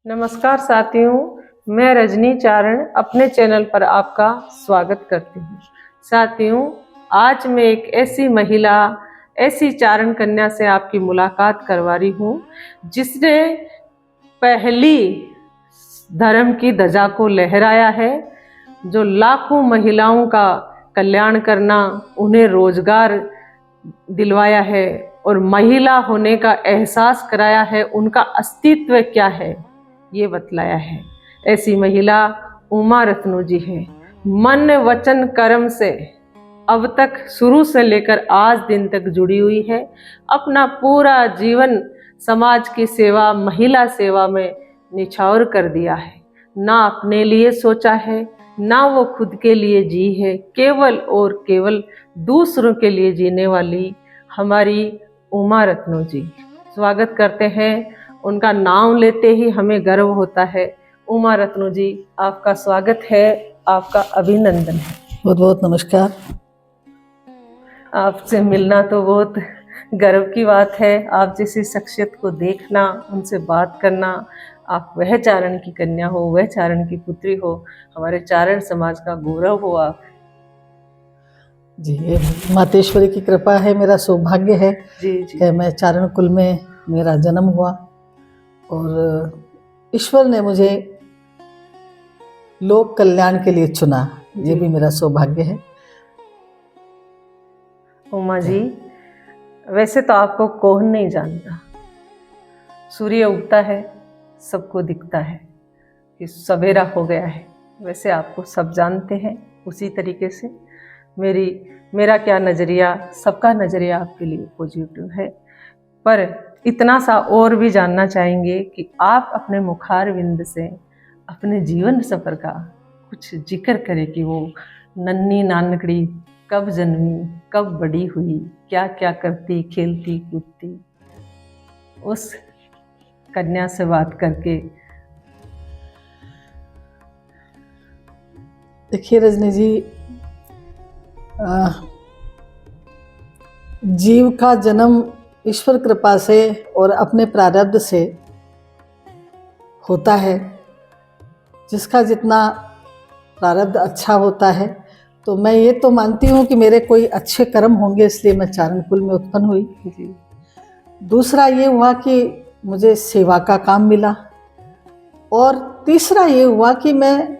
नमस्कार साथियों, मैं रजनी चारण अपने चैनल पर आपका स्वागत करती हूँ। साथियों, आज मैं एक ऐसी महिला, ऐसी चारण कन्या से आपकी मुलाकात करवा रही हूँ जिसने पहली धर्म की ध्वजा को लहराया है, जो लाखों महिलाओं का कल्याण करना, उन्हें रोजगार दिलवाया है और महिला होने का एहसास कराया है, उनका अस्तित्व क्या है ये बतलाया है। ऐसी महिला उमा रत्नू जी है। मन वचन कर्म से अब तक शुरू से लेकर आज दिन तक जुड़ी हुई है। अपना पूरा जीवन समाज की सेवा, महिला सेवा में निछावर कर दिया है। ना अपने लिए सोचा है, ना वो खुद के लिए जी है, केवल और केवल दूसरों के लिए जीने वाली हमारी उमा रत्नू जी। स्वागत करते हैं, उनका नाम लेते ही हमें गर्व होता है। उमा रत्नू जी, आपका स्वागत है, आपका अभिनंदन है। बहुत बहुत नमस्कार। आपसे मिलना तो बहुत गर्व की बात है। आप जैसी शख्सियत को देखना, उनसे बात करना, आप वह चारण की कन्या हो, वह चारण की पुत्री हो, हमारे चारण समाज का गौरव हो आप। जी, ये मातेश्वरी की कृपा है, मेरा सौभाग्य है जी जी। कि मैं चारण कुल में मेरा जन्म हुआ और ईश्वर ने मुझे लोक कल्याण के लिए चुना, ये भी मेरा सौभाग्य है। उमा जी, वैसे तो आपको कौन नहीं जानता। सूर्य उगता है, सबको दिखता है कि सवेरा हो गया है, वैसे आपको सब जानते हैं। उसी तरीके से मेरा क्या नज़रिया, सबका नज़रिया आपके लिए पॉजिटिव है। पर इतना सा और भी जानना चाहेंगे कि आप अपने मुखारविंद से अपने जीवन सफ़र का कुछ जिक्र करें कि वो नन्ही नानकड़ी कब जन्मी, कब बड़ी हुई, क्या क्या करती, खेलती कूदती, उस कन्या से बात करके। देखिए रजनी जी, जीव का जन्म ईश्वर कृपा से और अपने प्रारब्ध से होता है। जिसका जितना प्रारब्ध अच्छा होता है, तो मैं ये तो मानती हूँ कि मेरे कोई अच्छे कर्म होंगे, इसलिए मैं चारण कुल में उत्पन्न हुई। जी। दूसरा ये हुआ कि मुझे सेवा का काम मिला, और तीसरा ये हुआ कि मैं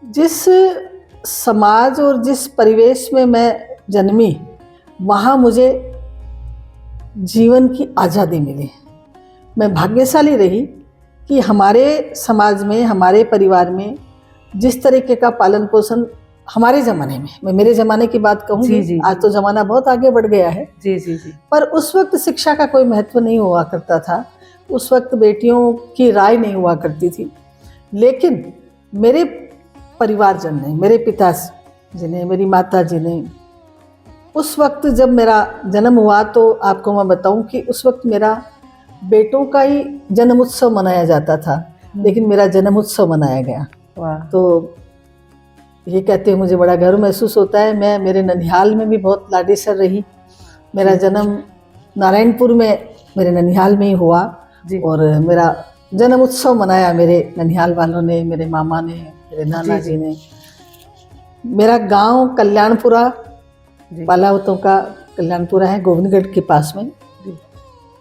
जिस समाज और जिस परिवेश में मैं जन्मी, वहाँ मुझे जीवन की आज़ादी मिली। मैं भाग्यशाली रही कि हमारे समाज में, हमारे परिवार में जिस तरीके का पालन पोषण हमारे ज़माने में, मैं मेरे ज़माने की बात कहूँगी, आज तो ज़माना बहुत आगे बढ़ गया है। जी जी जी। पर उस वक्त शिक्षा का कोई महत्व नहीं हुआ करता था। उस वक्त बेटियों की राय नहीं हुआ करती थी। लेकिन मेरे परिवारजन ने, मेरे पिता जी ने, मेरी माता जी ने, उस वक्त जब मेरा जन्म हुआ, तो आपको मैं बताऊं कि उस वक्त मेरा बेटों का ही जन्म उत्सव मनाया जाता था, लेकिन मेरा जन्म उत्सव मनाया गया। वाह। तो ये कहते हुए मुझे बड़ा गर्व महसूस होता है। मैं मेरे ननिहाल में भी बहुत लाडेसर रही। मेरा जन्म नारायणपुर में, मेरे ननिहाल में ही हुआ, और मेरा जन्म उत्सव मनाया मेरे ननिहाल वालों ने, मेरे मामा ने, मेरे नाना जी ने। मेरा गांव कल्याणपुरा, बालावतों का कल्याणपुरा है, गोविंदगढ़ के पास में।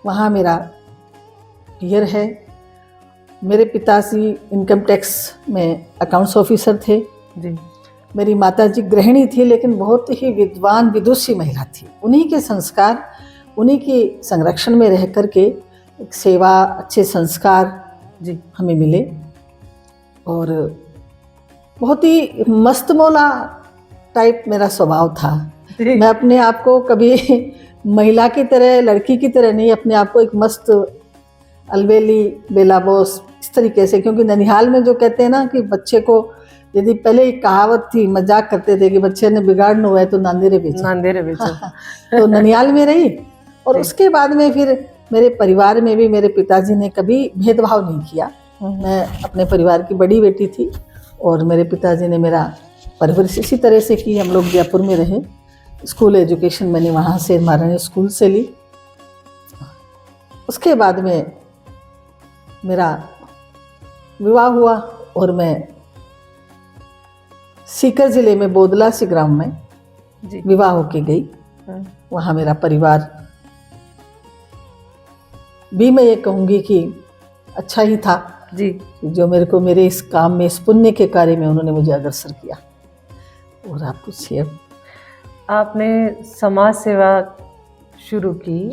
वहाँ मेरा पियर है। मेरे पिताजी इनकम टैक्स में अकाउंट्स ऑफिसर थे। मेरी माताजी गृहिणी थी, लेकिन बहुत ही विद्वान विदुषी महिला थी। उन्हीं के संस्कार, उन्हीं के संरक्षण में रह करके एक सेवा, अच्छे संस्कार हमें मिले, और बहुत ही मस्त मौला टाइप मेरा स्वभाव था। मैं अपने आप को कभी महिला की तरह, लड़की की तरह नहीं, अपने आप को एक मस्त अलबेली, बेलाबोस इस तरीके से, क्योंकि ननिहाल में जो कहते हैं ना कि बच्चे को, यदि पहले एक कहावत थी, मजाक करते थे कि बच्चे ने बिगाड़ना हुआ है तो नांदेरे बेचो। तो ननिहाल में रही, और उसके बाद में फिर मेरे परिवार में भी मेरे पिताजी ने कभी भेदभाव नहीं किया। मैं अपने परिवार की बड़ी बेटी थी, और मेरे पिताजी ने मेरा परवरिश इसी तरह से की। हम लोग जयपुर में रहे। स्कूल एजुकेशन मैंने वहाँ से, महारानी स्कूल से ली। उसके बाद में मेरा विवाह हुआ और मैं सीकर जिले में बोदला से ग्राम में जी। विवाह होके गई। वहाँ मेरा परिवार भी मैं ये कहूँगी कि अच्छा ही था जी। जो मेरे को मेरे इस काम में, इस पुण्य के कार्य में उन्होंने मुझे अग्रसर किया। और आप पूछिए। आपने समाज सेवा शुरू की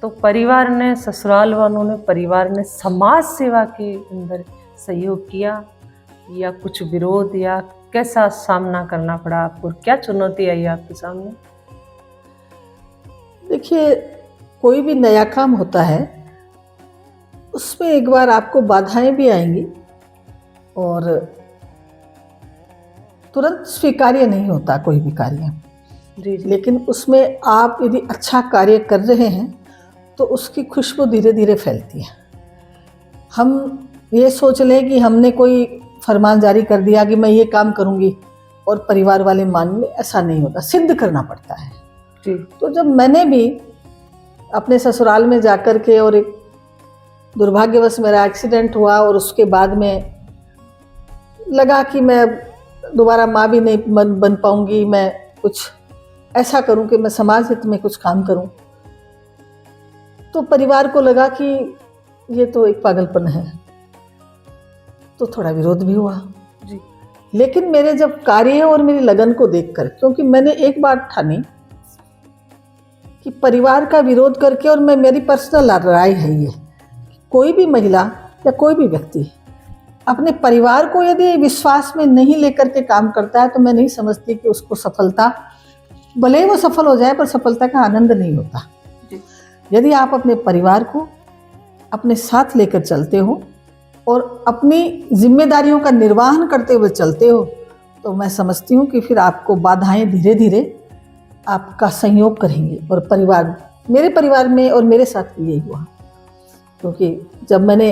तो परिवार ने, ससुराल वालों ने, परिवार ने समाज सेवा के अंदर सहयोग किया या कुछ विरोध, या कैसा सामना करना पड़ा आपको, क्या चुनौती आई आपके सामने? देखिए, कोई भी नया काम होता है उसमें एक बार आपको बाधाएं भी आएंगी और तुरंत स्वीकार्य नहीं होता कोई भी कार्य। जी जी। लेकिन उसमें आप यदि अच्छा कार्य कर रहे हैं तो उसकी खुशबू धीरे धीरे फैलती है। हम ये सोच लें कि हमने कोई फरमान जारी कर दिया कि मैं ये काम करूंगी और परिवार वाले मान लें, ऐसा नहीं होता, सिद्ध करना पड़ता है जी। तो जब मैंने भी अपने ससुराल में जाकर के, और एक दुर्भाग्यवश मेरा एक्सीडेंट हुआ और उसके बाद में लगा कि मैं दोबारा माँ भी नहीं बन पाऊंगी, मैं कुछ ऐसा करूं कि मैं समाज हित में कुछ काम करूं, तो परिवार को लगा कि ये तो एक पागलपन है, तो थोड़ा विरोध भी हुआ जी। लेकिन मेरे जब कार्य और मेरी लगन को देखकर, क्योंकि मैंने एक बात ठानी कि परिवार का विरोध करके, और मैं, मेरी पर्सनल राय है ये, कोई भी महिला या कोई भी व्यक्ति अपने परिवार को यदि विश्वास में नहीं लेकर के काम करता है तो मैं नहीं समझती कि उसको सफलता, भले ही वो सफल हो जाए पर सफलता का आनंद नहीं होता। यदि आप अपने परिवार को अपने साथ लेकर चलते हो और अपनी जिम्मेदारियों का निर्वहन करते हुए चलते हो तो मैं समझती हूँ कि फिर आपको बाधाएं धीरे धीरे आपका सहयोग करेंगे। और परिवार, मेरे परिवार में और मेरे साथ भी यही हुआ, क्योंकि जब मैंने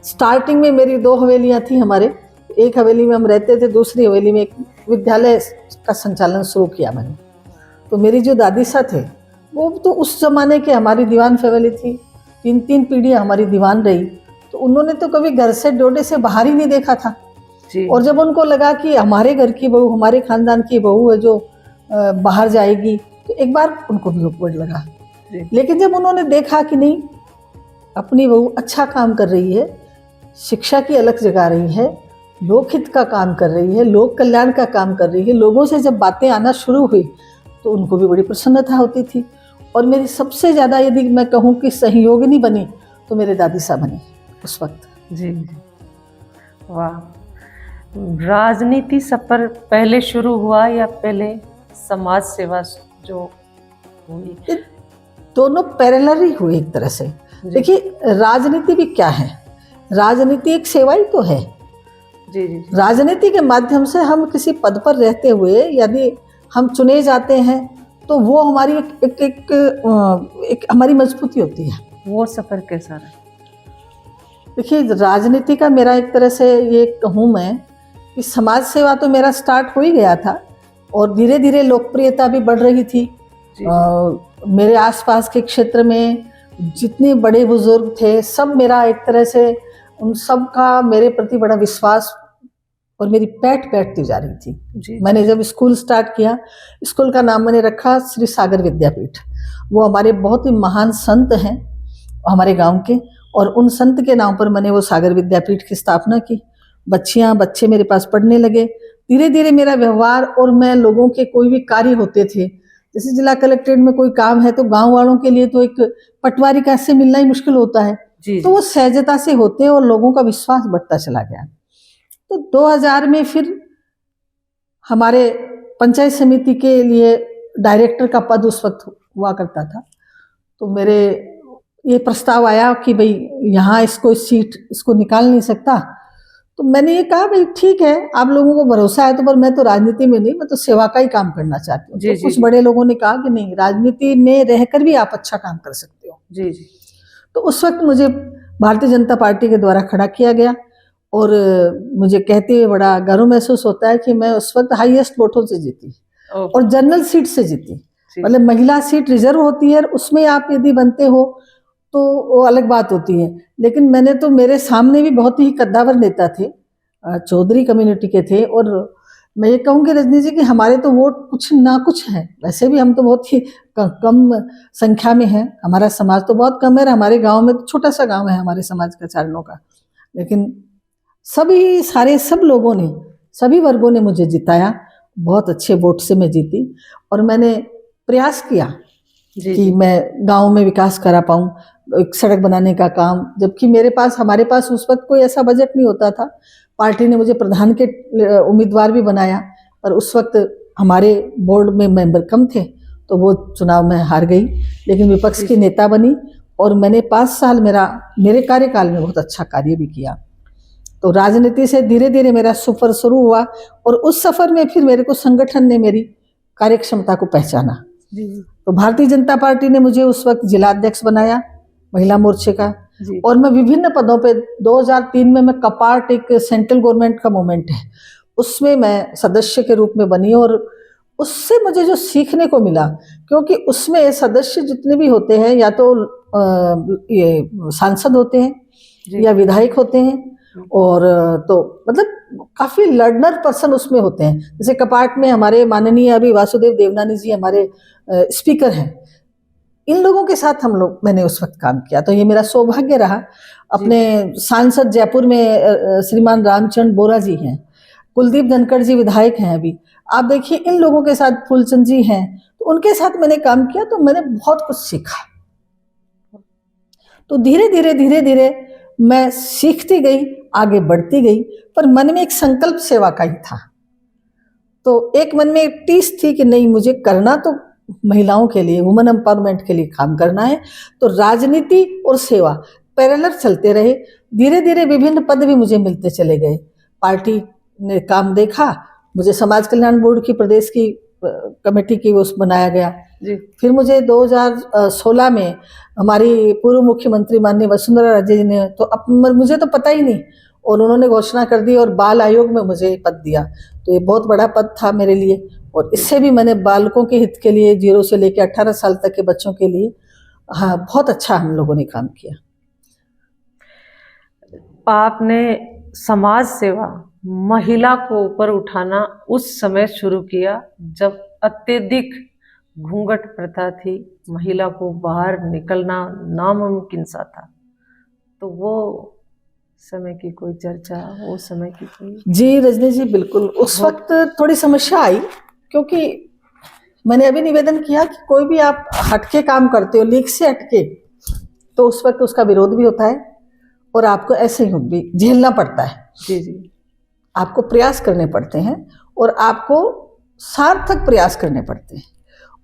स्टार्टिंग में, मेरी 2 हवेलियाँ थी हमारे, एक हवेली में हम रहते थे, दूसरी हवेली में एक विद्यालय का संचालन शुरू किया मैंने। तो मेरी जो दादी साहब थे वो तो उस जमाने के, हमारी दीवान फैमिली थी, 3 पीढ़ियाँ हमारी दीवान रही, तो उन्होंने तो कभी घर से डोडे से बाहर ही नहीं देखा था जी। और जब उनको लगा कि हमारे घर की बहू, हमारे खानदान की बहू है जो बाहर जाएगी, तो एक बार उनको भी उपवट लगा। लेकिन जब उन्होंने देखा कि नहीं, अपनी बहू अच्छा काम कर रही है, शिक्षा की अलख जगा रही है, लोकहित का काम कर रही है, लोक कल्याण का काम कर रही है, लोगों से जब बातें आना शुरू हुई तो उनको भी बड़ी प्रसन्नता होती थी। और मेरी सबसे ज़्यादा यदि मैं कहूँ कि सहयोगिनी बनी तो मेरे दादी साहब बनी उस वक्त। जी। वाह। राजनीति सफर पहले शुरू हुआ या पहले समाज सेवा जो हुई? दोनों पैरेलल ही हुए एक तरह से। देखिए, राजनीति भी क्या है, राजनीति एक सेवा ही तो है। जी जी। राजनीति के माध्यम से हम किसी पद पर रहते हुए यदि हम चुने जाते हैं तो वो हमारी एक हमारी मजबूती होती है। वो सफर कैसा रहा? देखिए, राजनीति का मेरा एक तरह से ये कहूँ मैं कि समाज सेवा तो मेरा स्टार्ट हो ही गया था और धीरे धीरे लोकप्रियता भी बढ़ रही थी। मेरे आसपास के क्षेत्र में जितने बड़े बुजुर्ग थे, सब मेरा एक तरह से, उन सब का मेरे प्रति बड़ा विश्वास और मेरी पैठ बैठती जा रही थी। जी। मैंने जब स्कूल स्टार्ट किया, स्कूल का नाम मैंने रखा श्री सागर विद्यापीठ। वो हमारे बहुत ही महान संत हैं हमारे गांव के, और उन संत के नाम पर मैंने वो सागर विद्यापीठ की स्थापना की। बच्चे मेरे पास पढ़ने लगे। धीरे धीरे मेरा व्यवहार, और मैं लोगों के कोई भी कार्य होते थे, जैसे जिला कलेक्ट्रेट में कोई काम है तो गांव वालों के लिए तो एक पटवारी का से मिलना ही मुश्किल होता है। तो वो सहजता से होते और लोगों का विश्वास बढ़ता चला गया। तो 2000 में फिर हमारे पंचायत समिति के लिए डायरेक्टर का पद उस वक्त हुआ करता था, तो मेरे ये प्रस्ताव आया कि भाई यहाँ इसको सीट इसको निकाल नहीं सकता। तो मैंने ये कहा भाई ठीक है, आप लोगों को भरोसा है तो, पर मैं तो राजनीति में नहीं, मैं तो सेवा का ही काम करना चाहती हूँ। तो कुछ बड़े लोगों ने कहा कि नहीं, राजनीति में रहकर भी आप अच्छा काम कर सकते हो। जी जी। तो उस वक्त मुझे भारतीय जनता पार्टी के द्वारा खड़ा किया गया और मुझे कहते हुए बड़ा गर्व महसूस होता है कि मैं उस वक्त हाईएस्ट वोटों से जीती और जनरल सीट से जीती। मतलब महिला सीट रिजर्व होती है, उसमें आप यदि बनते हो तो वो अलग बात होती है। लेकिन मैंने तो, मेरे सामने भी बहुत ही कद्दावर नेता थे, चौधरी कम्युनिटी के थे, और मैं ये कहूँगी रजनी जी कि हमारे तो वोट कुछ ना कुछ है। वैसे भी हम तो बहुत ही कम संख्या में हैं, हमारा समाज तो बहुत कम है, हमारे गांव में तो छोटा सा गांव है हमारे समाज का, चारणों का। लेकिन सब लोगों ने, सभी वर्गों ने मुझे जिताया, बहुत अच्छे वोट से मैं जीती। और मैंने प्रयास किया कि मैं गांव में विकास करा पाऊँ, एक सड़क बनाने का काम, जबकि हमारे पास उस वक्त कोई ऐसा बजट नहीं होता था। पार्टी ने मुझे प्रधान के उम्मीदवार भी बनाया, पर उस वक्त हमारे बोर्ड में मेंबर कम थे, तो वो चुनाव में हार गई। लेकिन विपक्ष की नेता बनी, और मैंने 5 साल मेरे कार्यकाल में बहुत अच्छा कार्य भी किया। तो राजनीति से धीरे धीरे मेरा सफर शुरू हुआ, और उस सफर में फिर मेरे को संगठन ने मेरी कार्यक्षमता को पहचाना। तो भारतीय जनता पार्टी ने मुझे उस वक्त जिलाध्यक्ष बनाया महिला मोर्चे का, और मैं विभिन्न पदों पे 2003 में मैं कपाट, एक सेंट्रल गवर्नमेंट का मूवमेंट है, उसमें मैं सदस्य के रूप में बनी। और उससे मुझे जो सीखने को मिला, क्योंकि उसमें सदस्य जितने भी होते हैं, या तो ये सांसद होते हैं या विधायक होते हैं, और तो मतलब काफी लर्नर पर्सन उसमें होते हैं। जैसे कपाट में हमारे माननीय अभी वासुदेव देवनानी जी हमारे स्पीकर हैं, इन लोगों के साथ मैंने उस वक्त काम किया। तो ये मेरा सौभाग्य रहा। अपने सांसद जयपुर में श्रीमान रामचंद्र बोरा जी हैं, कुलदीप धनखड़ जी विधायक हैं अभी, आप देखिए इन लोगों के साथ, फूलचंद जी हैं, तो उनके साथ मैंने काम किया, तो मैंने बहुत कुछ सीखा। तो धीरे धीरे मैं सीखती गई, आगे बढ़ती गई, पर मन में एक संकल्प सेवा का ही था। तो एक मन में एक टीस थी कि नहीं, मुझे करना तो महिलाओं के लिए, वुमेन एम्पावरमेंट के लिए काम करना है। तो राजनीति और सेवा पैरेलल चलते रहे। धीरे धीरे विभिन्न पद भी मुझे मिलते चले गए। पार्टी ने काम देखा, मुझे समाज कल्याण बोर्ड की प्रदेश की कमेटी की वो बनाया गया जी। फिर मुझे 2016 में हमारी पूर्व मुख्यमंत्री माननीय वसुंधरा राजे जी ने, तो अब मुझे तो पता ही नहीं, और उन्होंने घोषणा कर दी और बाल आयोग में मुझे पद दिया। तो ये बहुत बड़ा पद था मेरे लिए, और इससे भी मैंने बालकों के हित के लिए, 0 से लेकर 18 साल तक के बच्चों के लिए, हाँ, बहुत अच्छा हम लोगों ने काम किया। आपने समाज सेवा, महिला को ऊपर उठाना उस समय शुरू किया जब अत्यधिक घूंघट प्रथा थी, महिला को बाहर निकलना नामुमकिन सा था। तो वो समय की कोई चर्चा, वो समय की कोई? जी रजनी जी, बिल्कुल। उस वक्त थोड़ी समस्या आई, क्योंकि मैंने अभी निवेदन किया कि कोई भी आप हटके काम करते हो, लीक से हटके, तो उस वक्त उसका विरोध भी होता है, और आपको ऐसे ही भी झेलना पड़ता है। जी। आपको प्रयास करने पड़ते हैं, और आपको सार्थक प्रयास करने पड़ते हैं।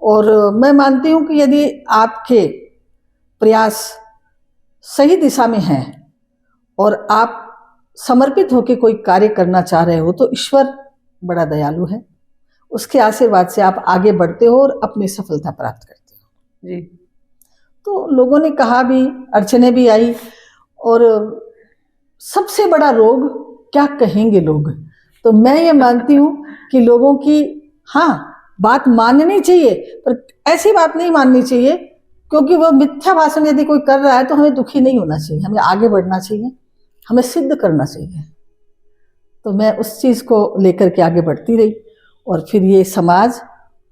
और मैं मानती हूँ कि यदि आपके प्रयास सही दिशा में हैं, और आप समर्पित होकर कोई कार्य करना चाह रहे हो, तो ईश्वर बड़ा दयालु है, उसके आशीर्वाद से आप आगे बढ़ते हो और अपनी सफलता प्राप्त करते हो। जी। तो लोगों ने कहा भी, अड़चने भी आई, और सबसे बड़ा रोग क्या कहेंगे लोग। तो मैं ये मानती हूँ कि लोगों की, हाँ, बात माननी चाहिए, पर ऐसी बात नहीं माननी चाहिए, क्योंकि वो मिथ्या भाषण यदि कोई कर रहा है तो हमें दुखी नहीं होना चाहिए, हमें आगे बढ़ना चाहिए, हमें सिद्ध करना चाहिए। तो मैं उस चीज़ को लेकर के आगे बढ़ती रही, और फिर ये समाज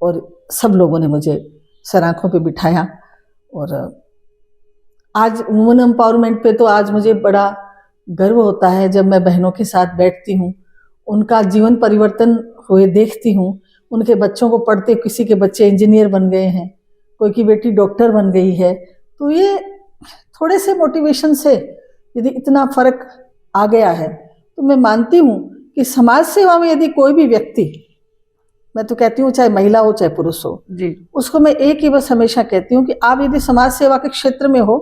और सब लोगों ने मुझे सराखों पे बिठाया। और आज वुमेन एम्पावरमेंट पे तो आज मुझे बड़ा गर्व होता है, जब मैं बहनों के साथ बैठती हूँ, उनका जीवन परिवर्तन हुए देखती हूँ, उनके बच्चों को पढ़ते, किसी के बच्चे इंजीनियर बन गए हैं, कोई की बेटी डॉक्टर बन गई है। तो ये थोड़े से मोटिवेशन से यदि इतना फर्क आ गया है, तो मैं मानती हूँ कि समाज सेवा में यदि कोई भी व्यक्ति, मैं तो कहती हूँ चाहे महिला हो चाहे पुरुष हो जी, उसको मैं एक ही बस हमेशा कहती हूँ कि आप यदि समाज सेवा के क्षेत्र में हो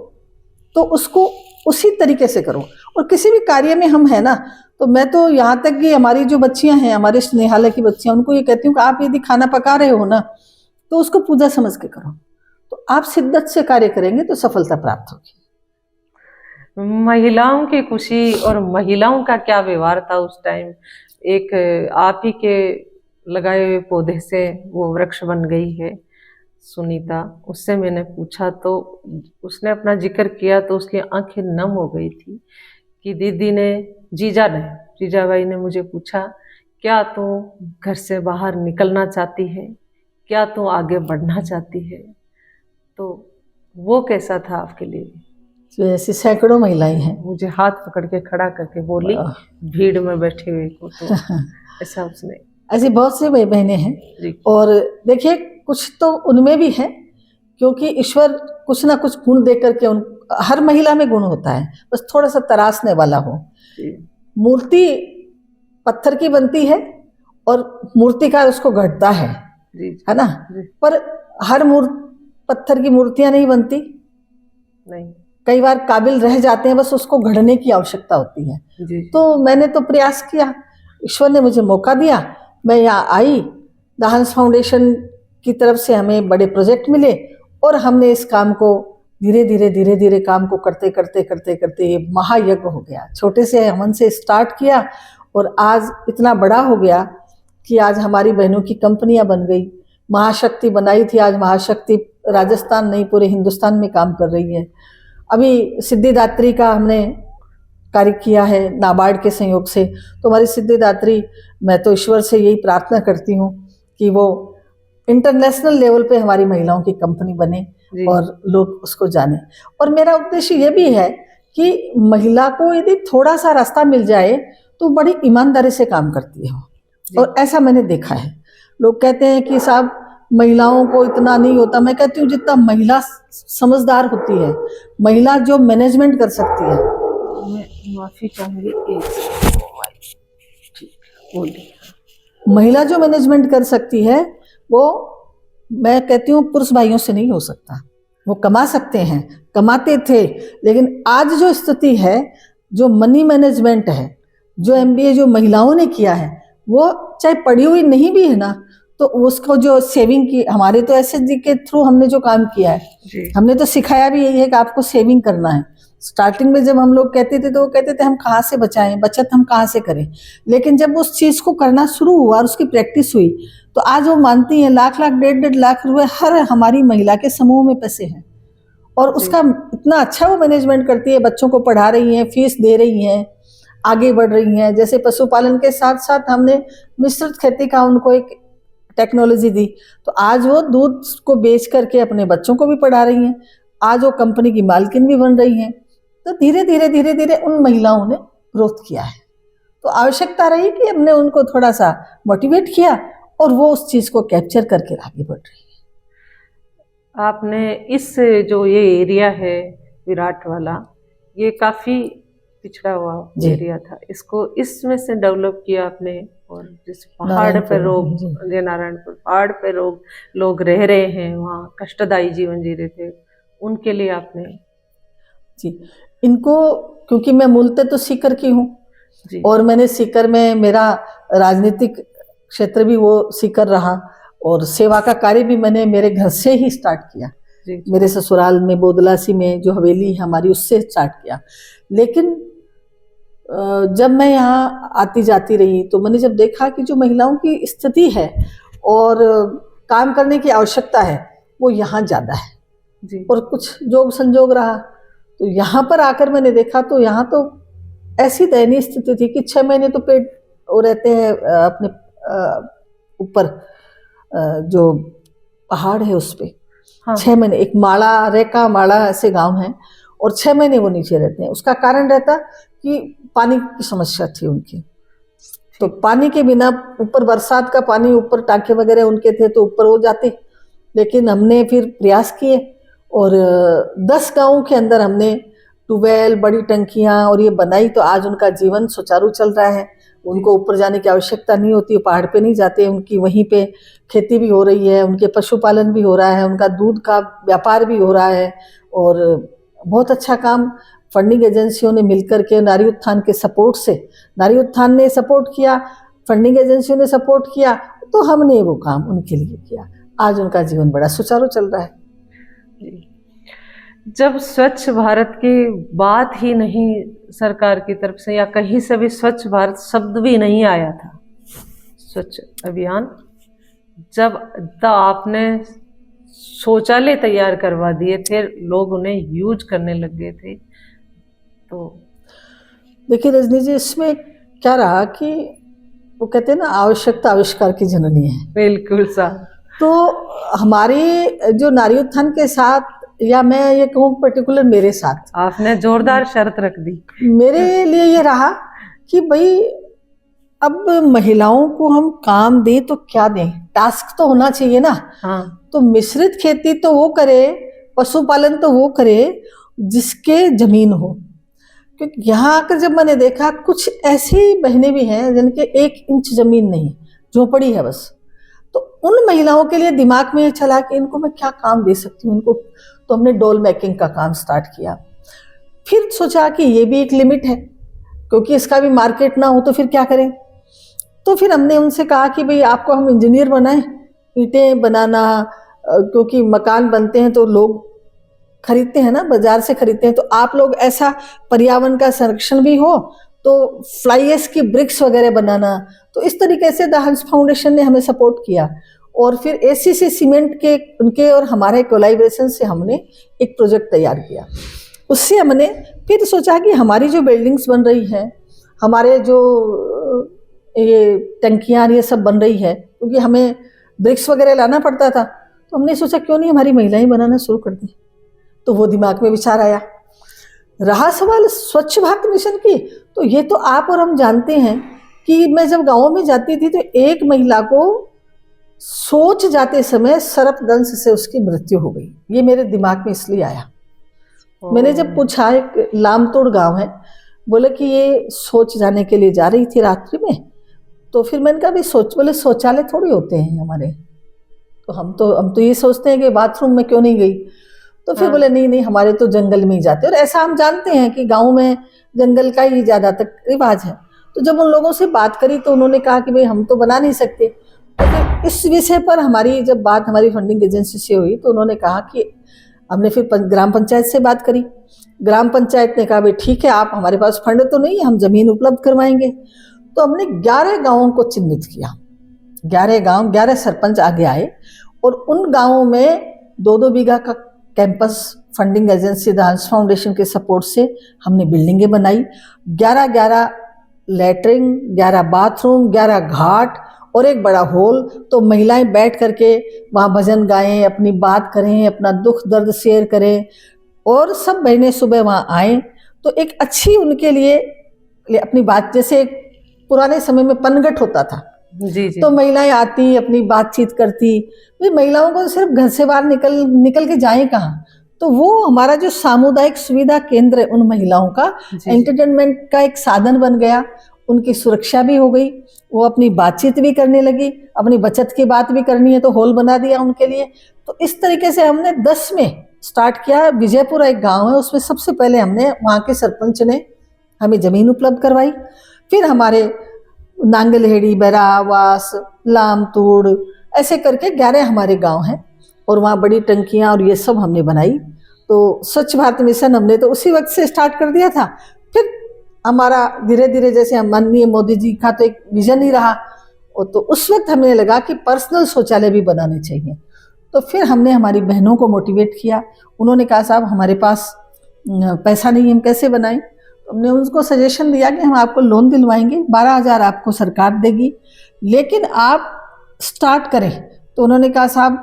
तो उसको उसी तरीके से करो। और किसी भी कार्य में हम है ना, तो मैं तो यहाँ तक कि हमारी जो बच्चियां हैं, हमारे स्नेहालय की बच्चियां, उनको ये कहती हूँ कि आप यदि खाना पका रहे हो ना, तो उसको पूजा समझ के करो, तो आप शिद्दत से कार्य करेंगे तो सफलता प्राप्त होगी। महिलाओं की खुशी और महिलाओं का क्या व्यवहार था उस टाइम? एक आप ही के लगाए हुए पौधे से वो वृक्ष बन गई है, सुनीता, उससे मैंने पूछा तो उसने अपना जिक्र किया तो उसकी आंखें नम हो गई थी कि दीदी ने, जीजाबाई ने मुझे पूछा, क्या तू घर से बाहर निकलना चाहती है, क्या तू आगे बढ़ना चाहती है? तो वो कैसा था आपके लिए? तो ऐसी सैकड़ों महिलाएं हैं। मुझे हाथ पकड़ के खड़ा करके बोली, भीड़ में बैठे हुए को तो ऐसा उसने। ऐसी बहुत सी बहनें हैं। जी। और देखिए, कुछ तो उनमें भी है, क्योंकि ईश्वर कुछ ना कुछ गुण दे करके हर महिला में गुण होता है, बस थोड़ा सा तराशने वाला हो। मूर्ति पत्थर की बनती है और मूर्तिकार उसको गढ़ता है ना? पर हर पत्थर की मूर्तियां नहीं बनती, नहीं, कई बार काबिल रह जाते हैं, बस उसको गढ़ने की आवश्यकता होती है। तो मैंने तो प्रयास किया, ईश्वर ने मुझे मौका दिया, मैं यहाँ आई, द हंस फाउंडेशन की तरफ से हमें बड़े प्रोजेक्ट मिले और हमने इस काम को धीरे धीरे काम को करते करते ये महायज्ञ हो गया। छोटे से हमन से स्टार्ट किया और आज इतना बड़ा हो गया कि आज हमारी बहनों की कंपनियां बन गई। महाशक्ति बनाई थी, आज महाशक्ति राजस्थान नहीं पूरे हिंदुस्तान में काम कर रही है। अभी सिद्धिदात्री का हमने कार्य किया है नाबार्ड के सहयोग से। तो हमारी सिद्धिदात्री, मैं तो ईश्वर से यही प्रार्थना करती हूँ कि वो इंटरनेशनल लेवल पे हमारी महिलाओं की कंपनी बने और लोग उसको जाने। और मेरा उद्देश्य ये भी है कि महिला को यदि थोड़ा सा रास्ता मिल जाए तो बड़ी ईमानदारी से काम करती है, और ऐसा मैंने देखा है। लोग कहते हैं कि साहब महिलाओं को इतना नहीं होता, मैं कहती हूँ जितना महिला समझदार होती है, महिला जो मैनेजमेंट कर सकती है। मैं माफी चाहूंगी, महिला जो मैनेजमेंट कर सकती है वो, मैं कहती हूँ, पुरुष भाइयों से नहीं हो सकता। वो कमा सकते हैं, कमाते थे, लेकिन आज जो स्थिति है, जो मनी मैनेजमेंट है, जो MBA जो महिलाओं ने किया है, वो चाहे पढ़ी हुई नहीं भी है ना, तो उसको जो सेविंग की, हमारे तो SHG के थ्रू हमने जो काम किया है, हमने तो सिखाया भी यही है कि आपको सेविंग करना है। स्टार्टिंग में जब हम लोग कहते थे तो वो कहते थे हम कहाँ से बचाएं, बचत हम कहाँ से करें, लेकिन जब उस चीज़ को करना शुरू हुआ और उसकी प्रैक्टिस हुई तो आज वो मानती हैं, लाख डेढ़ लाख रुपए हर हमारी महिला के समूह में पैसे हैं, और उसका इतना अच्छा वो मैनेजमेंट करती है, बच्चों को पढ़ा रही हैं, फीस दे रही हैं, आगे बढ़ रही हैं। जैसे पशुपालन के साथ साथ हमने मिश्रित खेती का उनको एक टेक्नोलॉजी दी, तो आज वो दूध को बेच करके अपने बच्चों को भी पढ़ा रही हैं, आज वो कंपनी की मालकिन भी बन रही हैं। तो धीरे धीरे उन महिलाओं ने ग्रोथ किया है। तो आवश्यकता रही कि हमने उनको थोड़ा सा मोटिवेट किया और वो उस चीज़ को कैप्चर करके आगे बढ़ रही है। आपने इस जो ये एरिया है विराट वाला, ये काफ़ी पिछड़ा हुआ एरिया था, इसको इसमें से डेवलप किया आपने। और जिस पहाड़ पे नारायणपुर पहाड़ पे लोग रह रहे हैं, वहाँ कष्टदायी जीवन जी रहे थे, उनके लिए आपने जी इनको, क्योंकि मैं मूलतः तो सीकर की हूँ और मैंने सीकर में मेरा राजनीतिक क्षेत्र भी वो सीकर रहा, और सेवा का कार्य भी मैंने मेरे घर से ही स्टार्ट किया। मेरे ससुराल में बोदलासी में जो हवेली हमारी, उससे स्टार्ट किया। लेकिन जब मैं यहाँ आती जाती रही तो मैंने जब देखा कि जो महिलाओं की स्थिति है और काम करने की आवश्यकता है वो यहाँ ज़्यादा है, और कुछ जोग संजोग रहा तो यहाँ पर आकर मैंने देखा तो यहाँ तो ऐसी दयनीय स्थिति थी कि 6 महीने तो पेट वो रहते हैं अपने ऊपर जो पहाड़ है उस पे। हाँ। 6 महीने, एक माड़ा रेका माड़ा ऐसे गांव हैं, और 6 महीने वो नीचे रहते हैं। उसका कारण रहता कि पानी की समस्या थी उनकी, तो पानी के बिना, ऊपर बरसात का पानी, ऊपर टांके वगैरह उनके थे तो ऊपर हो जाते। लेकिन हमने फिर प्रयास किए और 10 गाँवों के अंदर हमने ट्यूबवेल, बड़ी टंकियां और ये बनाई, तो आज उनका जीवन सुचारू चल रहा है। उनको ऊपर जाने की आवश्यकता नहीं होती, पहाड़ पे नहीं जाते, उनकी वहीं पे खेती भी हो रही है, उनके पशुपालन भी हो रहा है, उनका दूध का व्यापार भी हो रहा है, और बहुत अच्छा काम फंडिंग एजेंसियों ने मिलकर के, नारी उत्थान के सपोर्ट से, नारी उत्थान ने सपोर्ट किया, फंडिंग एजेंसियों ने सपोर्ट किया, तो हमने वो काम उनके लिए किया। आज उनका जीवन बड़ा सुचारू चल रहा है। जब स्वच्छ भारत की बात ही नहीं सरकार की तरफ से, या कहीं से भी स्वच्छ भारत शब्द भी नहीं आया था, स्वच्छ अभियान, जब आपने शौचालय तैयार करवा दिए थे, लोग उन्हें यूज करने लग गए थे। तो देखिए रजनी जी, इसमें क्या रहा कि वो कहते हैं ना, आवश्यकता आविष्कार की जननी है। बिल्कुल सा। तो हमारी जो नारी उत्थान के साथ, या मैं ये कहूँ पर्टिकुलर मेरे साथ, आपने जोरदार शर्त रख दी। मेरे लिए ये रहा कि भाई अब महिलाओं को हम काम दें तो क्या दें, टास्क तो होना चाहिए ना। हाँ। तो मिश्रित खेती तो वो करे, पशुपालन तो वो करे जिसके जमीन हो। क्योंकि यहाँ आकर जब मैंने देखा, कुछ ऐसी बहनें भी हैं जिनके 1 इंच जमीन नहीं, झोपड़ी है बस। तो उन महिलाओं के लिए दिमाग में ये चला कि इनको मैं क्या काम दे सकती हूँ इनको। तो हमने डॉल मेकिंग का काम स्टार्ट किया। फिर सोचा कि ये भी एक लिमिट है, क्योंकि इसका भी मार्केट ना हो तो फिर क्या करें। तो फिर हमने उनसे कहा कि भाई आपको हम इंजीनियर बनाएं, ईंटें बनाना, क्योंकि मकान बनते हैं तो लोग खरीदते हैं ना, बाजार से खरीदते हैं, तो आप लोग ऐसा पर्यावरण का संरक्षण भी हो, तो फ्लाई ऐश की ब्रिक्स वगैरह बनाना। तो इस तरीके से द हंस फाउंडेशन ने हमें सपोर्ट किया। और फिर एसीसी सीमेंट के उनके और हमारे कोलैबोरेशन से हमने एक प्रोजेक्ट तैयार किया। उससे हमने फिर सोचा कि हमारी जो बिल्डिंग्स बन रही हैं, हमारे जो ये टंकियाँ ये सब बन रही है, क्योंकि हमें ब्रिक्स वगैरह लाना पड़ता था, तो हमने सोचा क्यों नहीं हमारी महिलाएं बनाना शुरू कर दें। तो वो दिमाग में विचार आया। रहा सवाल स्वच्छ भारत मिशन की, तो ये तो आप और हम जानते हैं कि मैं जब गाँव में जाती थी तो एक महिला को सोच जाते समय सर्पदंश से उसकी मृत्यु हो गई। ये मेरे दिमाग में इसलिए आया। मैंने जब पूछा, एक लामतोड़ गांव है, बोले कि ये सोच जाने के लिए जा रही थी रात्रि में। तो फिर मैंने कहा भाई बोले शौचालय थोड़ी होते हैं हमारे, तो हम तो ये सोचते हैं कि बाथरूम में क्यों नहीं गई। तो फिर बोले नहीं नहीं, हमारे तो जंगल में ही जाते, और ऐसा हम जानते हैं कि गाँव में जंगल का ही ज़्यादातर रिवाज है। तो जब उन लोगों से बात करी तो उन्होंने कहा कि भाई हम तो बना नहीं सकते। तो फिर इस विषय पर हमारी जब बात हमारी फंडिंग एजेंसी से हुई तो उन्होंने कहा कि हमने फिर ग्राम पंचायत से बात करी। ग्राम पंचायत ने कहा भाई ठीक है, आप हमारे पास फंड तो नहीं है, हम जमीन उपलब्ध करवाएंगे। तो हमने 11 गाँवों को चिन्हित किया। 11 गाँव, 11 सरपंच आगे आए, और उन गाँवों में 2-2 बीघा का कैंपस फंडिंग एजेंसी द हंस फाउंडेशन के सपोर्ट से हमने बिल्डिंगें बनाई। 11 लैट्रिन, 11 बाथरूम, 11 घाट और एक बड़ा हॉल। तो महिलाएं बैठ करके वहाँ भजन गाएं, अपनी बात करें, अपना दुख दर्द शेयर करें, और सब बहनें सुबह वहाँ आएँ। तो एक अच्छी उनके लिए अपनी बात, जैसे पुराने समय में पनघट होता था, जी जी। तो महिलाएं आती, अपनी बातचीत करती। भाई महिलाओं को सिर्फ घर से बाहर निकल के जाएं कहाँ। तो वो हमारा जो सामुदायिक सुविधा केंद्र है उन महिलाओं का एंटरटेनमेंट का एक साधन बन गया। उनकी सुरक्षा भी हो गई, वो अपनी बातचीत भी करने लगी, अपनी बचत की बात भी करनी है तो हॉल बना दिया उनके लिए। तो इस तरीके से हमने 10 में स्टार्ट किया। विजयपुरा एक गाँव है, उसमें सबसे पहले हमने, वहाँ के सरपंच ने हमें जमीन उपलब्ध करवाई। फिर हमारे नांगलहेड़ी, बैरावास, लामतोड़, ऐसे करके 11 हमारे गांव हैं, और वहाँ बड़ी टंकियाँ और ये सब हमने बनाई। तो स्वच्छ भारत मिशन हमने तो उसी वक्त से स्टार्ट कर दिया था। फिर हमारा धीरे धीरे, जैसे माननीय मोदी जी का तो एक विजन ही रहा, और तो उस वक्त हमें लगा कि पर्सनल शौचालय भी बनाने चाहिए। तो फिर हमने हमारी बहनों को मोटिवेट किया। उन्होंने कहा साहब हमारे पास पैसा नहीं है, हम कैसे बनाएं। हमने उनको सजेशन दिया कि हम आपको लोन दिलवाएंगे, 12,000 आपको सरकार देगी, लेकिन आप स्टार्ट करें। तो उन्होंने कहा साहब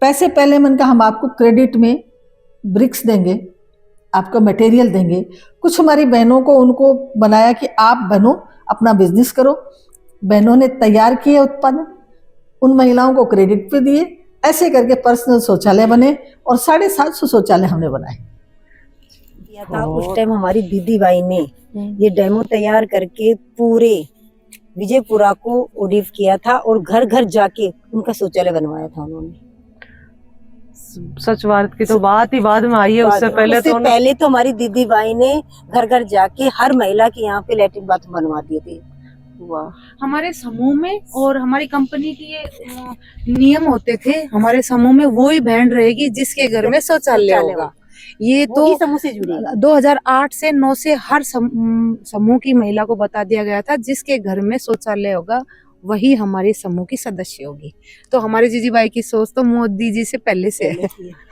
पैसे पहले, मैंने कहा हम आपको क्रेडिट में ब्रिक्स देंगे, आपको मटेरियल देंगे। कुछ हमारी बहनों को उनको बनाया कि आप बनो, अपना बिजनेस करो। बहनों ने तैयार किए उत्पादन, उन महिलाओं को क्रेडिट पे दिए। ऐसे करके पर्सनल शौचालय बने, और 750 शौचालय हमने बनाए किया था। उस टाइम हमारी दीदी भाई ने ये डेमो तैयार करके पूरे विजयपुरा को ओडिफ किया था, और घर घर जाके उनका शौचालय बनवाया था उन्होंने। स्वच्छ भारत की तो बात ही बाद में आई है, उससे पहले तो हमारी दीदी भाई ने घर घर जाके हर महिला के यहाँ पे लैट्रिन बाथरूम बनवा दिए थे। हमारे समूह में और हमारी कंपनी की ये नियम होते थे, हमारे समूह में वो ही बहन रहेगी जिसके घर में शौचालय होगा। ये तो समूह से जुड़ी 2008 से 9 से हर समूह की महिला को बता दिया गया था जिसके घर में शौचालय होगा वही हमारे समूह की सदस्य होगी। तो हमारे जीजीबाई की सोच तो मोदी जी से पहले से है।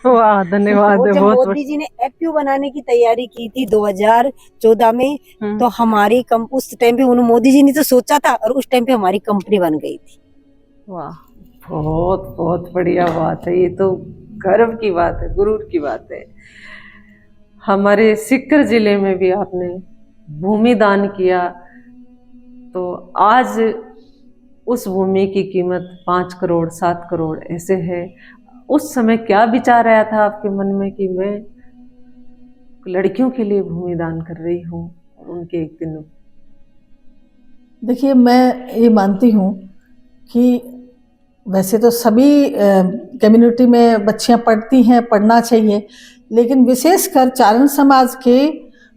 वाह, धन्यवाद और है, जब बहुत मोदी जी ने एफपीओ बनाने की तैयारी की थी 2014 में, तो हमारी उस टाइम पे उन्होंने मोदी जी ने तो सोचा था और उस टाइम पे हमारी कंपनी बन गई थी। वाह, बहुत बहुत बढ़िया बात है। ये तो गर्व की बात है, गुरूर की बात है। हमारे सीकर जिले में भी आपने भूमि दान किया, तो आज उस भूमि की कीमत 5 करोड़ 7 करोड़ ऐसे है। उस समय क्या विचार आया था आपके मन में कि मैं लड़कियों के लिए भूमि दान कर रही हूँ और उनके एक दिन? देखिए, मैं ये मानती हूँ कि वैसे तो सभी कम्युनिटी में बच्चियाँ पढ़ती हैं, पढ़ना चाहिए, लेकिन विशेषकर चारण समाज के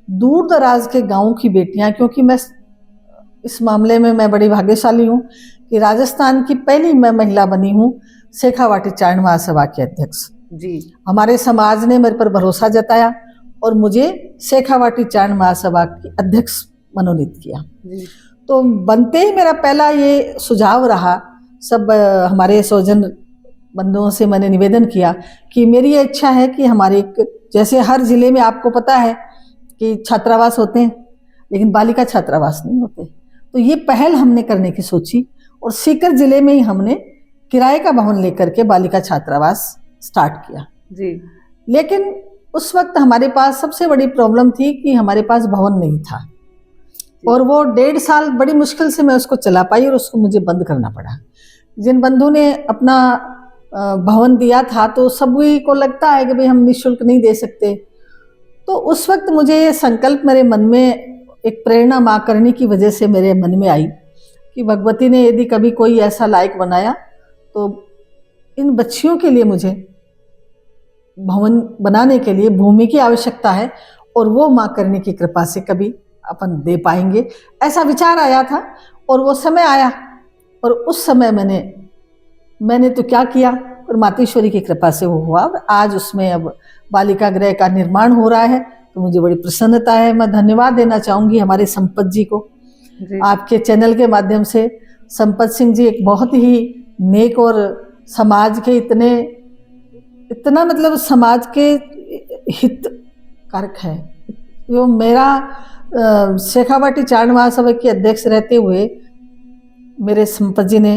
दूर दराज के गाँव की बेटियाँ, क्योंकि मैं इस मामले में मैं बड़ी भाग्यशाली हूँ कि राजस्थान की पहली मैं महिला बनी हूँ शेखावाटी चारण महासभा के अध्यक्ष। जी, हमारे समाज ने मेरे पर भरोसा जताया और मुझे शेखावाटी चारण महासभा की अध्यक्ष मनोनीत किया। जी, तो बनते ही मेरा पहला ये सुझाव रहा, सब हमारे स्वजन बंधुओं से मैंने निवेदन किया कि मेरी ये इच्छा है कि हमारे जैसे हर जिले में आपको पता है कि छात्रावास होते हैं, लेकिन बालिका छात्रावास नहीं होते। तो ये पहल हमने करने की सोची और सीकर जिले में ही हमने किराए का भवन लेकर के बालिका छात्रावास स्टार्ट किया। जी, लेकिन उस वक्त हमारे पास सबसे बड़ी प्रॉब्लम थी कि हमारे पास भवन नहीं था और वो 1.5 साल बड़ी मुश्किल से मैं उसको चला पाई और उसको मुझे बंद करना पड़ा। जिन बंधु ने अपना भवन दिया था तो सभी को लगता है कि भाई हम निःशुल्क नहीं दे सकते। तो उस वक्त मुझे ये संकल्प मेरे मन में, एक प्रेरणा माँ करनी की वजह से मेरे मन में आई कि भगवती ने यदि कभी कोई ऐसा लायक बनाया तो इन बच्चियों के लिए मुझे भवन बनाने के लिए भूमि की आवश्यकता है और वो माँ करने की कृपा से कभी अपन दे पाएंगे, ऐसा विचार आया था। और वो समय आया और उस समय मैंने तो क्या किया, और मातेश्वरी की कृपा से वो हुआ। आज उसमें अब बालिका गृह का निर्माण हो रहा है, तो मुझे बड़ी प्रसन्नता है। मैं धन्यवाद देना चाहूँगी हमारे संपत जी को, आपके चैनल के माध्यम से। संपत सिंह जी एक बहुत ही नेक और समाज के इतना मतलब समाज के हित कारक है। जो मेरा शेखावाटी चारण महासभा के अध्यक्ष रहते हुए मेरे संपत जी ने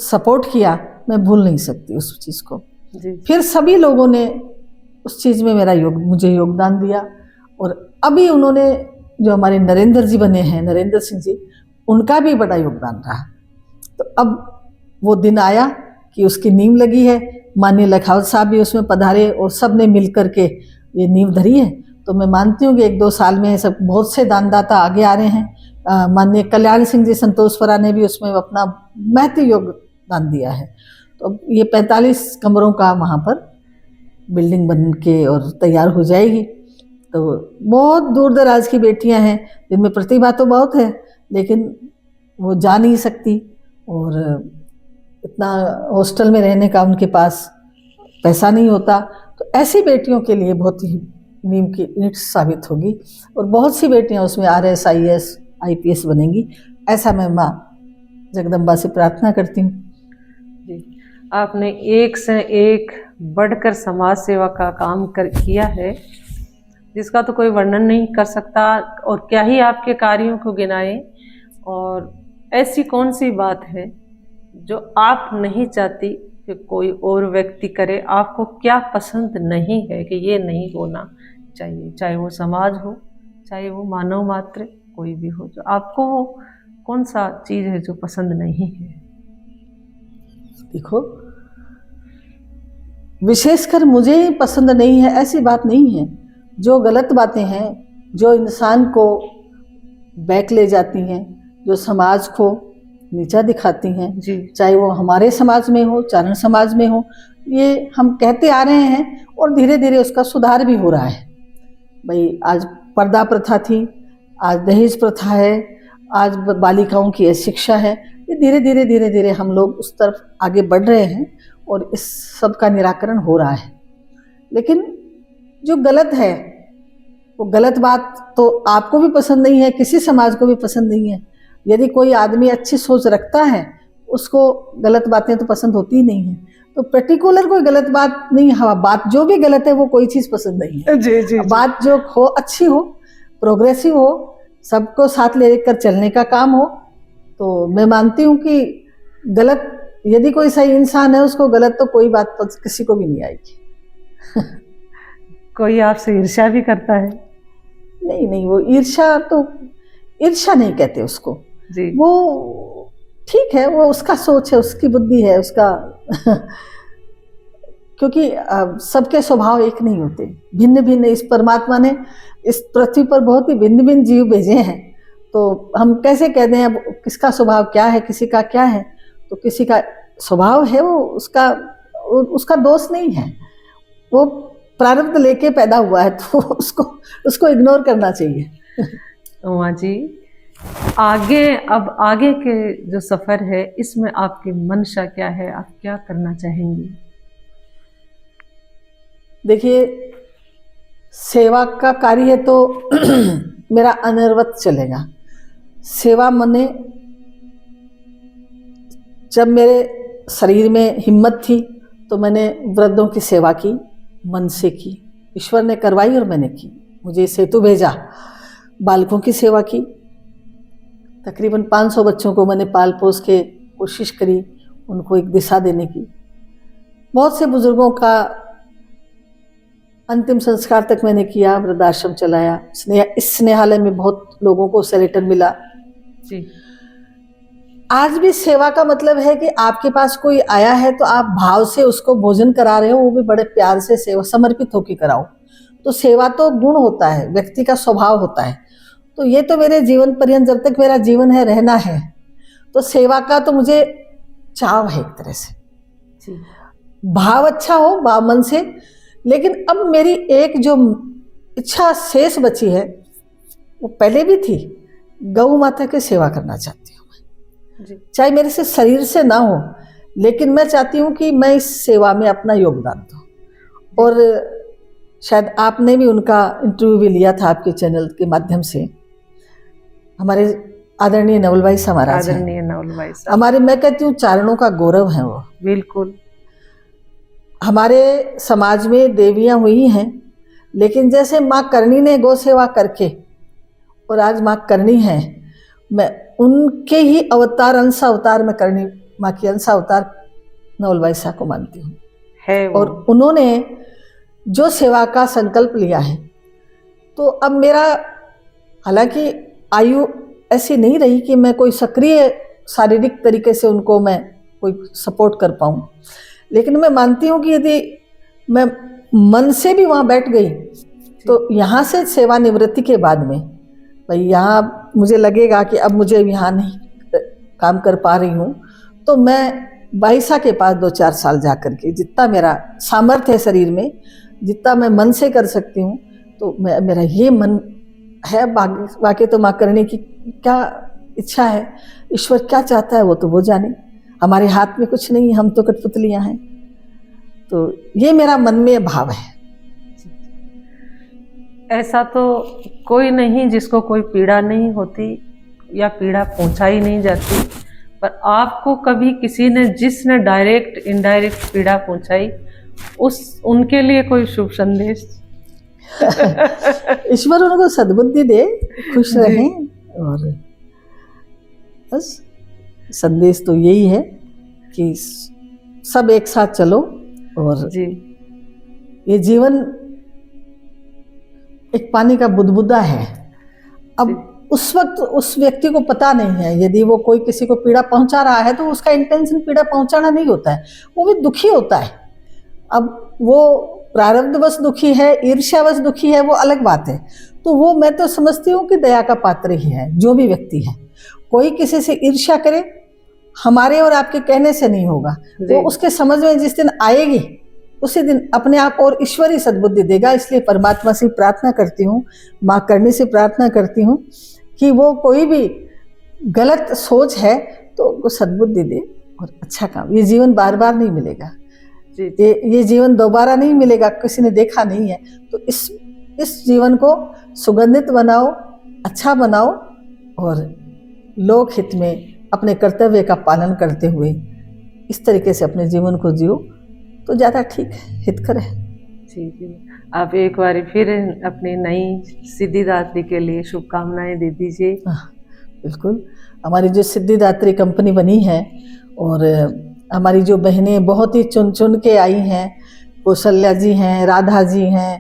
सपोर्ट किया, मैं भूल नहीं सकती उस चीज़ को। जी, फिर सभी लोगों ने उस चीज़ में मुझे योगदान दिया और अभी उन्होंने जो हमारे नरेंद्र जी बने हैं, नरेंद्र सिंह जी, उनका भी बड़ा योगदान रहा। तो अब वो दिन आया कि उसकी नींव लगी है। माननीय लखावत साहब भी उसमें पधारे और सब ने मिल करके ये नींव धरी है। तो मैं मानती हूँ कि 1-2 साल में सब बहुत से दानदाता आगे आ रहे हैं। माननीय कल्याण सिंह जी संतोषपुरा ने भी उसमें अपना महती योगदान दिया है। तो अब ये 45 कमरों का वहाँ पर बिल्डिंग बन के और तैयार हो जाएगी। तो बहुत दूर दराज की बेटियां हैं जिनमें प्रतिभा तो बहुत है, लेकिन वो जा नहीं सकती और इतना हॉस्टल में रहने का उनके पास पैसा नहीं होता। तो ऐसी बेटियों के लिए बहुत ही नीम की ईंट साबित होगी और बहुत सी बेटियां उसमें RS IAS IPS बनेंगी, ऐसा मैं माँ जगदम्बा से प्रार्थना करती हूँ। जी, आपने एक से एक बढ़कर समाज सेवा का काम किया है, जिसका तो कोई वर्णन नहीं कर सकता। और क्या ही आपके कार्यों को गिनाए। और ऐसी कौन सी बात है जो आप नहीं चाहती कि कोई और व्यक्ति करे? आपको क्या पसंद नहीं है कि ये नहीं होना चाहिए, चाहे वो समाज हो, चाहे वो मानव मात्र कोई भी हो, जो आपको वो कौन सा चीज़ है जो पसंद नहीं है? देखो, विशेषकर मुझे ही पसंद नहीं है ऐसी बात नहीं है। जो गलत बातें हैं, जो इंसान को बैक ले जाती हैं, जो समाज को नीचा दिखाती हैं, जी, चाहे वो हमारे समाज में हो, चारण समाज में हो, ये हम कहते आ रहे हैं और धीरे धीरे उसका सुधार भी हो रहा है। भाई, आज पर्दा प्रथा थी, आज दहेज प्रथा है, आज बालिकाओं की शिक्षा है। ये धीरे धीरे हम लोग उस तरफ आगे बढ़ रहे हैं और इस सब का निराकरण हो रहा है। लेकिन जो गलत है, वो गलत बात तो आपको भी पसंद नहीं है, किसी समाज को भी पसंद नहीं है। यदि कोई आदमी अच्छी सोच रखता है उसको गलत बातें तो पसंद होती ही नहीं है। तो पर्टिकुलर कोई गलत बात नहीं, हाँ बात जो भी गलत है वो कोई चीज पसंद नहीं है। जी जी, बात जो हो अच्छी हो, प्रोग्रेसिव हो, सबको साथ लेकर चलने का काम हो। तो मैं मानती हूँ कि गलत, यदि कोई सही इंसान है उसको गलत तो कोई बात किसी को भी नहीं आएगी। कोई आपसे ईर्ष्या भी करता है? नहीं नहीं, वो ईर्ष्या तो, ईर्ष्या नहीं कहते उसको जी। वो ठीक है, वो उसका सोच है, उसकी बुद्धि है, उसका क्योंकि सबके स्वभाव एक नहीं होते, भिन्न भिन्न। इस परमात्मा ने इस पृथ्वी पर बहुत ही भिन्न भिन्न जीव भेजे हैं। तो हम कैसे कहते हैं अब किसका स्वभाव क्या है, किसी का क्या है? तो किसी का स्वभाव है वो, उसका दोष नहीं है, वो प्रारब्ध लेके पैदा हुआ है, तो उसको इग्नोर करना चाहिए। उमा जी, अब आगे के जो सफर है इसमें आपकी मंशा क्या है, आप क्या करना चाहेंगी? देखिए, सेवा का कार्य है तो मेरा अनिर्वत चलेगा। सेवा मने, जब मेरे शरीर में हिम्मत थी तो मैंने वृद्धों की सेवा की, मन से की, ईश्वर ने करवाई और मैंने की। मुझे सेतु भेजा, बालकों की सेवा की। तकरीबन 500 बच्चों को मैंने पाल पोस के कोशिश करी, उनको एक दिशा देने की। बहुत से बुजुर्गों का अंतिम संस्कार तक मैंने किया, वृद्धाश्रम चलाया। इस स्नेहालय में बहुत लोगों को शेल्टर मिला जी। आज भी सेवा का मतलब है कि आपके पास कोई आया है तो आप भाव से उसको भोजन करा रहे हो, वो भी बड़े प्यार से सेवा समर्पित होकर कराओ। तो सेवा तो गुण होता है, व्यक्ति का स्वभाव होता है। तो ये तो मेरे जीवन पर्यंत, जब तक मेरा जीवन है, रहना है। तो सेवा का तो मुझे चाव है एक तरह से जी। भाव अच्छा हो, भाव मन से। लेकिन अब मेरी एक जो इच्छा शेष बची है, वो पहले भी थी, गौ माता की सेवा करना चाहती हूँ जी। चाहे मेरे से शरीर से ना हो, लेकिन मैं चाहती हूँ कि मैं इस सेवा में अपना योगदान दूँ। और शायद आपने भी उनका इंटरव्यू भी लिया था आपके चैनल के माध्यम से। हमारे आदरणीय नवल भाई साहब महाराज हैं। आदरणीय नवल भाई साहब हमारे, मैं कहती हूँ, चारणों का गौरव है वो। बिल्कुल। हमारे समाज में देवियां हुई हैं, लेकिन जैसे माँ करणी ने गौ सेवा करके, और आज माँ करणी है, मैं उनके ही अवतार, अंश अवतार में करणी माँ की अंश अवतार नवल भाई साहब को मानती हूँ है वो। और उन्होंने जो सेवा का संकल्प लिया है, तो अब मेरा, हालांकि आयु ऐसी नहीं रही कि मैं कोई सक्रिय शारीरिक तरीके से उनको मैं कोई सपोर्ट कर पाऊँ, लेकिन मैं मानती हूँ कि यदि मैं मन से भी वहाँ बैठ गई तो यहाँ से सेवानिवृत्ति के बाद में भाई यहाँ मुझे लगेगा कि अब मुझे यहाँ नहीं काम कर पा रही हूँ, तो मैं बाईसा के पास 2-4 साल जा कर के, जितना मेरा सामर्थ्य है शरीर में, जितना मैं मन से कर सकती हूँ, तो मेरा ये मन है। बाकी तो माँ करने की क्या इच्छा है, ईश्वर क्या चाहता है वो तो वो जाने, हमारे हाथ में कुछ नहीं, हम तो कठपुतलियाँ हैं। तो ये मेरा मन में भाव है। ऐसा तो कोई नहीं जिसको कोई पीड़ा नहीं होती या पीड़ा पहुंचाई नहीं जाती, पर आपको कभी किसी ने, जिसने डायरेक्ट इनडायरेक्ट पीड़ा पहुंचाई, उनके लिए कोई शुभ संदेश? ईश्वर उनको सद्बुद्धि दे, खुश रहें। और बस संदेश तो यही है कि सब एक साथ चलो। और जी। ये जीवन एक पानी का बुदबुदा है। अब उस वक्त उस व्यक्ति को पता नहीं है, यदि वो कोई किसी को पीड़ा पहुंचा रहा है तो उसका इंटेंशन पीड़ा पहुंचाना नहीं होता है, वो भी दुखी होता है। अब वो प्रारब्धवश दुखी है, ईर्ष्यावश दुखी है, वो अलग बात है। तो वो, मैं तो समझती हूँ कि दया का पात्र ही है जो भी व्यक्ति है। कोई किसी से ईर्ष्या करे, हमारे और आपके कहने से नहीं होगा, वो उसके समझ में जिस दिन आएगी उसी दिन अपने आप और ईश्वरी सद्बुद्धि देगा। इसलिए परमात्मा से प्रार्थना करती हूँ, माँ करणी से प्रार्थना करती हूँ कि वो कोई भी गलत सोच है तो उनको सद्बुद्धि दे और अच्छा काम। ये जीवन बार बार नहीं मिलेगा, ये जीवन दोबारा नहीं मिलेगा, किसी ने देखा नहीं है। तो इस जीवन को सुगंधित बनाओ, अच्छा बनाओ और लोक हित में अपने कर्तव्य का पालन करते हुए इस तरीके से अपने जीवन को जियो तो ज़्यादा ठीक है, हितकर है। जी जी, आप एक बार फिर अपनी नई सिद्धिदात्री के लिए शुभकामनाएं दे दीजिए। बिल्कुल, हमारी जो सिद्धिदात्री कंपनी बनी है और हमारी जो बहनें बहुत ही चुन चुन के आई हैं, कौशल्या जी हैं, राधा जी हैं,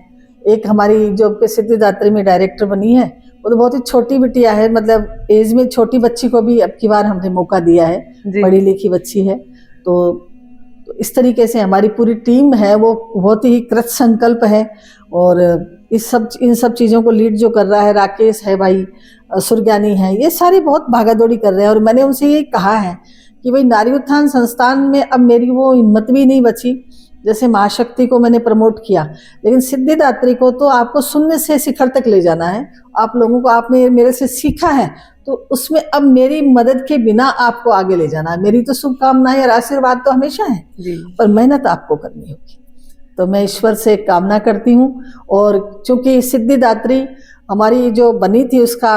एक हमारी जो सिद्धिदात्री में डायरेक्टर बनी है वो तो बहुत ही छोटी बिटिया है, मतलब एज में छोटी बच्ची को भी अब की बार हमने मौका दिया है, पढ़ी लिखी बच्ची है। तो इस तरीके से हमारी पूरी टीम है वो बहुत ही कृत संकल्प है और इन सब चीज़ों को लीड जो कर रहा है राकेश है भाई, सुरज्ञानी है, ये सारी बहुत भागादौड़ी कर रहे हैं। और मैंने उनसे ये कहा है कि भाई नारी उत्थान संस्थान में अब मेरी वो हिम्मत भी नहीं बची, जैसे महाशक्ति को मैंने प्रमोट किया, लेकिन सिद्धिदात्री को तो आपको शून्य से शिखर तक ले जाना है। आप लोगों को आपने मेरे से सीखा है तो उसमें अब मेरी मदद के बिना आपको आगे ले जाना है। मेरी तो शुभकामनाएं और आशीर्वाद तो हमेशा है, पर मेहनत आपको करनी होगी। तो मैं ईश्वर से कामना करती हूँ। और चूंकि सिद्धिदात्री हमारी जो बनी थी उसका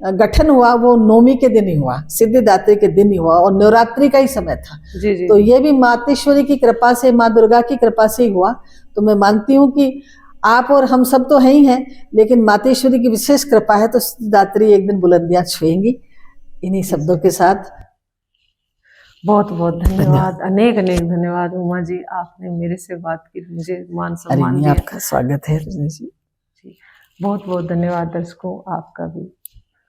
गठन हुआ वो नवमी के दिन ही हुआ, सिद्धिदात्री के दिन ही हुआ और नवरात्रि का ही समय था। जी। तो ये भी मातेश्वरी की कृपा से, माँ दुर्गा की कृपा से ही हुआ। तो मैं मानती हूँ कि आप और हम सब तो हैं ही हैं, लेकिन मातेश्वरी की विशेष कृपा है तो सिद्धिदात्री एक दिन बुलंदियां छुएंगी। इन्हीं शब्दों के साथ बहुत बहुत धन्यवाद, अनेक अनेक धन्यवाद उमा जी, आपने मेरे से बात की, मुझे मान सम्मान दिया। आपका स्वागत है रजनी जी। बहुत बहुत धन्यवाद दर्शकों, आपका भी।